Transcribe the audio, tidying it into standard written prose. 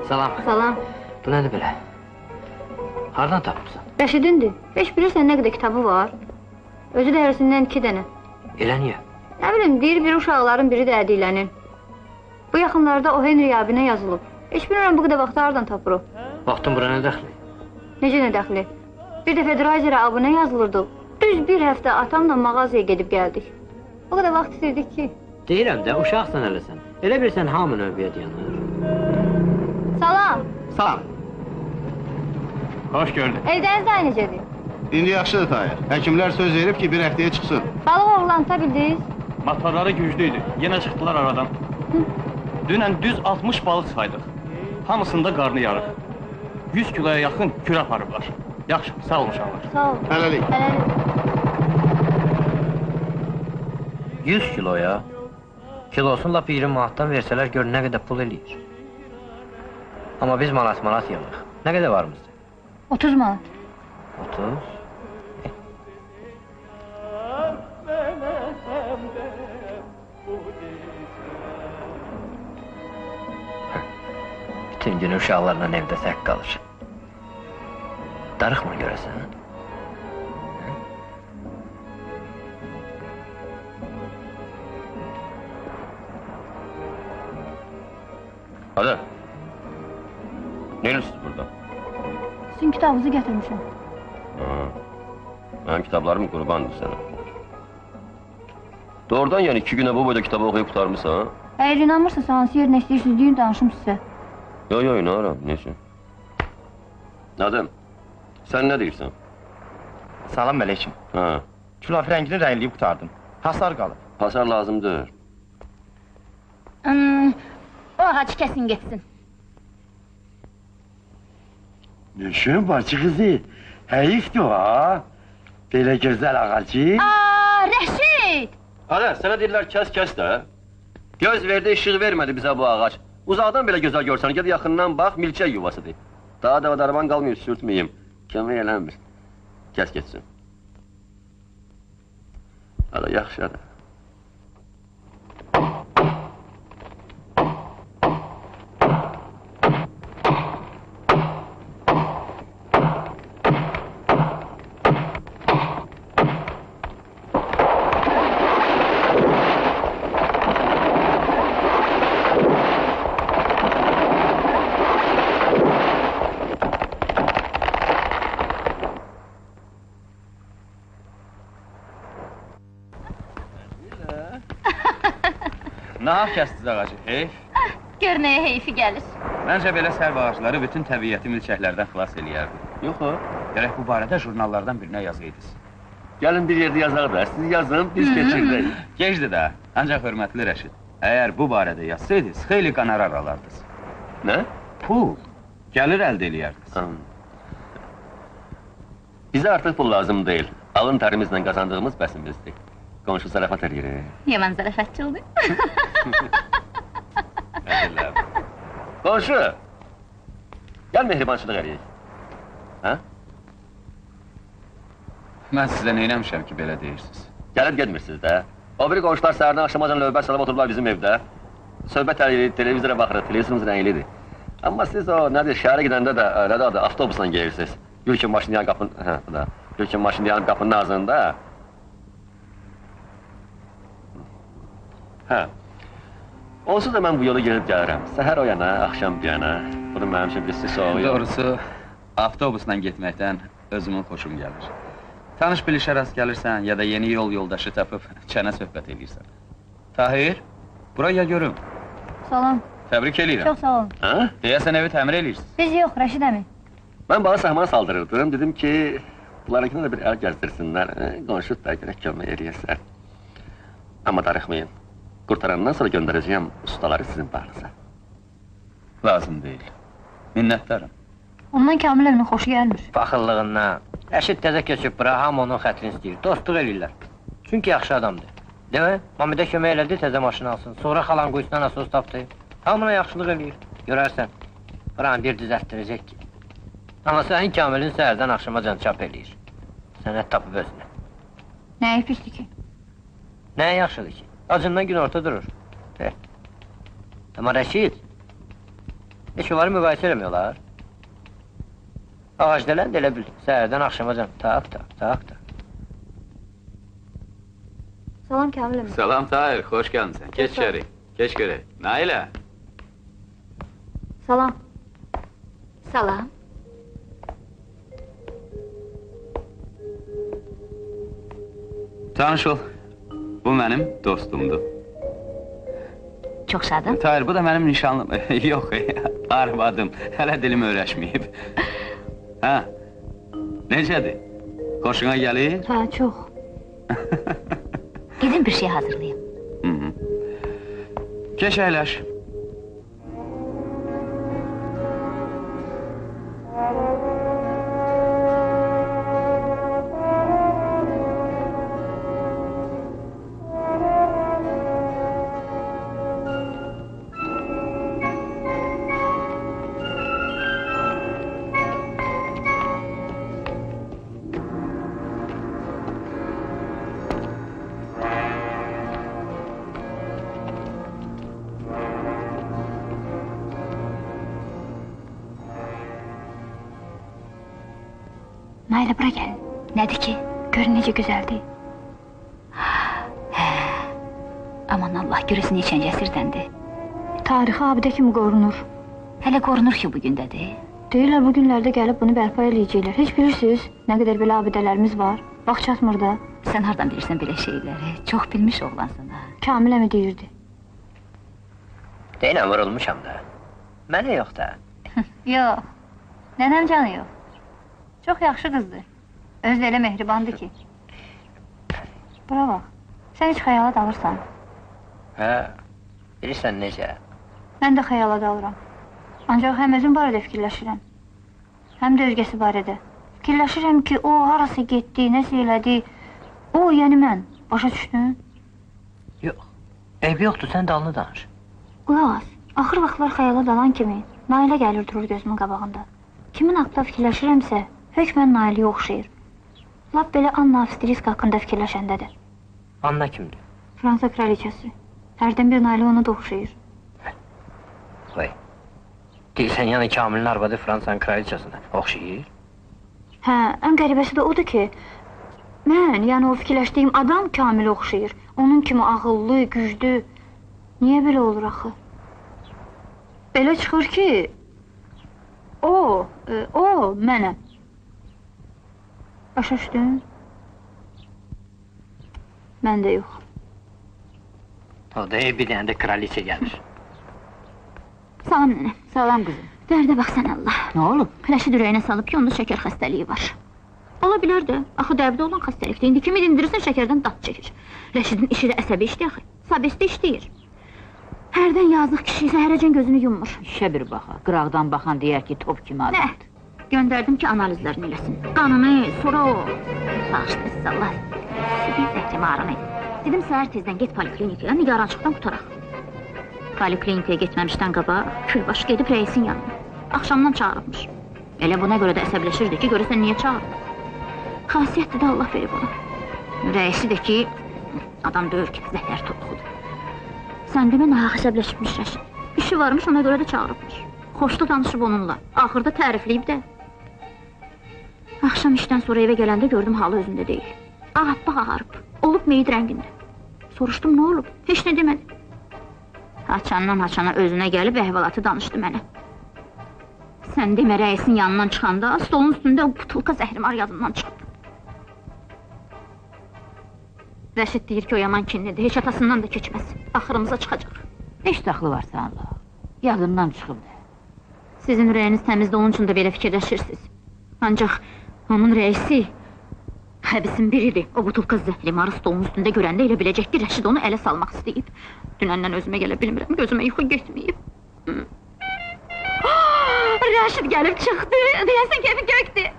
Salam. Salam. Bu nədir belə? Hardan tapmışsan? Rəşidindir. Heç bilirsən nə qədər kitabı var? Özü də hərəsindən 2 dənə. Elə niyə? Nə bilim, deyir bir uşaqların biri də ədilənin. Bu yaxınlarda o Henry abinə yazılıb. Heç bilmirəm bu qədər vaxtı hardan tapır o. Vaxtın bura nə dəxli? Necə nə dəxli? Bir dəfə Dreiserə abunə yazılırdıq. Düz bir həftə atamla mağazaya gedib gəldik. O qədər vaxt itirdik ki. Deyirəm də, uşaqsan eləsən. Elə bilsən hamı növbəyə dayanır. Salam. Salam. Hoş gördük. Evdəniz də necədir? İndi yaxşıdır Tahir. Həkimlər söz verib ki, bir həftəyə çıxsın. Balıq oğlan tabildiniz? Motorları güclüydü. Yenə çıxdılar aradan. Dünən düz 60 balıq saydıq. Hamısında qarnı yarıq. 100 kiloya yaxın kür aparıblar. Yaxşı, sağ olun uşaqlar. Sağ ol. Hələlik. Hələlik. 100 kiloya. Kilosunu lap 20 manatdan versələr gör nə qədər pul eləyir. Amma biz manat yığırıq. Nə qədər var bizdə? 30 manat. 30? Bütün gün uşaqlarla evdə tək qalır. Darıxmır görəsən? Hadi. Neyirsiniz burada? Sizin kitabınızı gətirmişəm. Mənim kitablarım qurbandır sənə. Doğrudan yəni 2 günə bu boyda kitabı oxuyub qutarmışsan? Əgər inanmırsınız, hansı yerinə istəyirsiniz deyin, danışım sizə. Yo, inanıram, necə? Nadim, sən nə deyirsən? Salam əleykum. Hə, Külaf rəngini rəyləyib qutardım. Hasar qalıb. hasar lazımdır. O ağacı kəsin getsin. Düşün bacı qızı, həyifdir o ha. Belə gözəl ağacı. Rəşid! Hadi, sənə deyirlər kəs də. Göz verdi, işıq vermədi bizə bu ağac. Uzaqdan belə gözəl görsən, gəl yaxından bax, milçək yuvasıdır. Daha da darban qalmıyor, sürtməyim. Kömək eləmir. Kəs getsin. Hadi, yaxşı, hadi. Nahaq kəsdiz ağacı, heyf. Gör nəyə heyfi gəlir. Məncə belə sərv ağacları bütün təbiəti milçəklərdən xilas eləyərdi. Yox o. Gərək bu barədə jurnallardan birinə yazıydınız. Gəlin bir yerdə yazaq da, siz yazın, biz keçirdik. Gecdir də, ancaq hörmətli Rəşid. Əgər bu barədə yazsaydınız, xeyli qonorar alardınız. Nə? Pul, gəlir əldə eləyərdiniz. Bizə artıq pul lazım deyil. Alın tərimizlə qazandığımız bəsimizdir. Qonşu zarafat eləyir. Yaman zarafatçıldır. Qonşu! Gəl mehribançılıq eləyək. Hə? Mən sizə neynəmişəm ki, belə deyirsiniz? Gəlib gedmirsiniz də. O biri qonşular səhərdən axşamacan lövbər salıb otururlar bizim evdə. Söhbət eləyirik, televizora baxırıq, televizorumuz rənglidir. Amma siz o, nədir, şəhərə gedəndə də, nədir adı, avtobusla gelirsiniz. Gülkin maşını yanıb qapının, bu da, Gülkin maşını yanıb qapının ağzında. Hə. Onsuz da mən bu yolu gedib gəlirəm. Səhər o yana, axşam bu yana. Bunun mənim üçün bir soğuyor. Doğrusu, avtobusla getməkdən özümün xoşum gəlir. Tanış bilişə rast gəlirsən, ya da yeni yol yoldaşı tapıb çənə söhbət edirsən. Tahir, bura gəl görüm. Salam. Təbrik eləyirəm. Çox sağ olun. Hə? Deyəsən evi təmir eləyirsiniz. Biz yox, Rəşid əmi. Mən balı sahmana saldırırdım, dedim ki, bunlarınkine de bir el gezdirsinler, qonşu da görək kömək eləyəsər. Amma darıxmayın, qurtarandan sonra göndereceğim ustaları sizin bağınıza. Lazım deyil. Minnətdarım. Ondan Kamil əminin xoşu gəlmir. Baxıllığından. Rəşid təzə köçüb bura, hamı onun xətrini istəyir, dostluq eləyirlər. Çünki yaxşı adamdır. Demə, Mamidə kömək elədi, təzə maşını alsın, sonra xalan quyusundan asos tapdı. Hamına yaxşılıq eləyir, görərsən. Buranı bir düzəltdirəcək ki. Amma sənin Kamilin səhərdən axşamacan çap eləyir. Sənət tapıb özünə. Nəyə pisdir ki? Nəyə yaxşıdır ki? Acından gün orta durur. Amma Rəşid, Heç onları müqayisə eləmək olar. Ağac delən də elə bil, səhərdən axşamacan, tak. Salam Kamil əmi. Salam Tahir, hoş gelmişsin. Geç içeri. Geç göre. Naila. Salam. Salam. Tanış ol. Bu benim dostumdur. Çox şadım. Tahir, bu da benim nişanlım. Yok, arvadım. Hələ dilim öyrəşməyib. Ha, necədir? Hoşuna gəlir? Hə, çox. Gidin bir şey hazırlayayım. Geç əyləş. Nailə, bura gəlin. Nədir ki? Görün necə gözəldir. Aman Allah, görəsin neçənci əsrdəndir. Tarixi abidə kimi qorunur. Hələ qorunur ki, bugündədir. Deyirlər, bu günlərdə gəlib bunu bərpa eləyəcəklər. Heç bilirsiniz, nə qədər belə abidələrimiz var. Vaxt çatmır da. Sən hardan bilirsən belə şeyləri? Çox bilmiş oğlansın ha. Kamil əmi deyirdi. Deyinən vurulmuşam da. Mənə yox da. Yox, nənəm canı yox. Çox yaxşı qızdır. Özü də elə mehribandır ki. Bura bax, sən heç xəyala dalırsan. Hə, bilirsən necə? Mən də xəyala dalıram. Ancaq həm özüm barədə fikirləşirəm. Həm də özgəsi barədə. Fikirləşirəm ki, o harası getdi, nəsə elədi. O, yəni mən. Başa düşdün? Yox, eybi yoxdur, sən dalını danış. Qulaq as, axır vaxtlar xəyala dalan kimi Nailə gəlir durur gözümün qabağında. Kimin haqda fikirləşirəmsə, hökmən Nailəyə oxşayır. Lap belə Anna Avstrisk haqqında fikirləşəndədir. Anna kimdir? Fransa kraliçası. Hərdən bir Nailə ona da oxşayır. Vay. Deyirsən, yəni Kamilin arvadı Fransanın kraliçasına oxşayır? Hə, ən qəribəsi də odur ki, mən, yəni o fikirləşdiyim adam Kamilə oxşayır. Onun kimi ağıllı, güclü. Niyə belə olur axı? Belə çıxır ki, o mənəm. Başa düşdün? Mən də yox. O da bir dənə də kraliçə gəlir. Salam nənə. Salam qızım. Dərdə bax sən Allah. Nə olub? Rəşid ürəyinə salıb ki, onda şəkər xəstəliyi var. Ola bilər də, axı dəbdə olan xəstəlikdir. İndi kimi dindirirsən, şəkərdən dad çəkir. Rəşidin işi də əsəbi işdir axı. Sabesti işləyir. Hərdən yazıq kişi səhərəcən gözünü yummur. İşə bir baxa, qıraqdan baxan deyər ki, top kimi Nə? adamdır. Göndərdim ki, analizlərini eləsin. Qanını, sonra o... Bağışla siz Allah. Sizin zəhrimi aranı. Dedim, səhər tezdən get poliklinikaya, nigarançıqdan qutaraq. Poliklinikaya getməmişdən qabaq, külbaşı gedib rəisin yanına. Axşamdan çağırıbmış. Elə buna görə də əsəbləşirdi ki, görəsən niyə çağırıb? Xasiyyətdir də Allah verib ona. Rəisi də ki, adam deyir ki, zəhər toxudur. Sən demə, nahaq əsəbləşibmiş Rəşid. İşi varmış, ona görə də çağırıbmış. Xoşda danışıb onunla, axırda tərifləyib də. Axşam işdən sonra evə gələndə gördüm, halı özündə deyil. Ağappaq ağarıb, olub meyid rəngində. Soruşdum, nə olub? Heç nə demədi. Haçandan haçana özünə gəlib əhvalatı danışdı mənə. Sən demə, rəisin yanından çıxanda, stolun üstündə o butulka zəhrimar yadından çıxıb. Rəşid deyir ki, o yaman kinlidir, heç atasından da keçməz. Axırımıza çıxacaq. Heç daxlı varsa Allah. Yadından çıxıb da. Sizin ürəyiniz təmizdə, onun üçün də belə fikirləşirsiniz. Ancaq onun rəisi həbisin biridir. O butulka zəhrimarı stolun üstündə görəndə elə biləcək ki, Rəşid onu ələ salmaq istəyib. Dünəndən özümə gələ bilmirəm, gözümə yuxu getməyib. Rəşid gəlib çıxdı, deyəsən keyfi gökdür.